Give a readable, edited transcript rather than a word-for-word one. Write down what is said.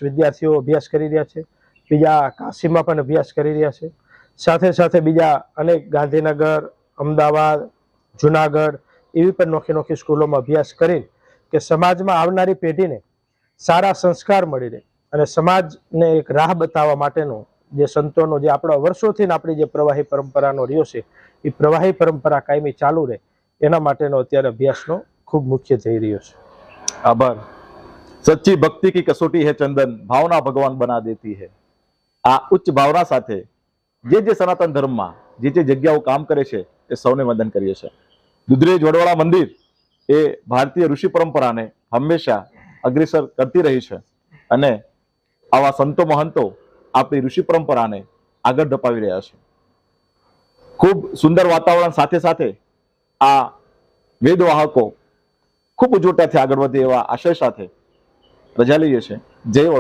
વિદ્યાર્થીઓ અભ્યાસ કરી રહ્યા છે, બીજા કાશીમાં પણ અભ્યાસ કરી રહ્યા છે, સાથે સાથે બીજા અનેક ગાંધીનગર, અમદાવાદ, જુનાગઢ એવી પણ નોખી નોખી સ્કૂલોમાં અભ્યાસ કરી કે સમાજમાં આવનારી પેઢીને સારા સંસ્કાર મળી રહે અને સમાજને એક રાહ બતાવવા માટેનો જે સંતોનો જે આપણા વર્ષોથી આપણી જે પ્રવાહી પરંપરાનો રહ્યો છે એ પ્રવાહી પરંપરા કાયમી ચાલુ રહે એના માટેનો અત્યારે અભ્યાસનો ખૂબ મુખ્ય થઈ રહ્યો છે। आभार। सच्ची भक्ति की कसौटी है चंदन, भावना भगवान बना देती है। आ उच्च भावना સાથે જે સનાતન ધર્મમાં જે જગ્યાઓ કામ કરે છે એ સૌને વંદન કરીએ છીએ। દુધરેજ વડવાળા મંદિર એ ભારતીય ઋષિ પરંપરાને હંમેશા અગ્રેસર કરતી રહી છે અને આવા સંતો મહંતો આપણી ઋષિ પરંપરાને આગળ ધપાવી રહ્યા છે। ખૂબ સુંદર વાતાવરણ સાથે સાથે આ વેદવાહકો ખૂબ ઉજવટાથી આગળ વધે એવા આશય સાથે રજા લઈએ છીએ। જય વડોદરા।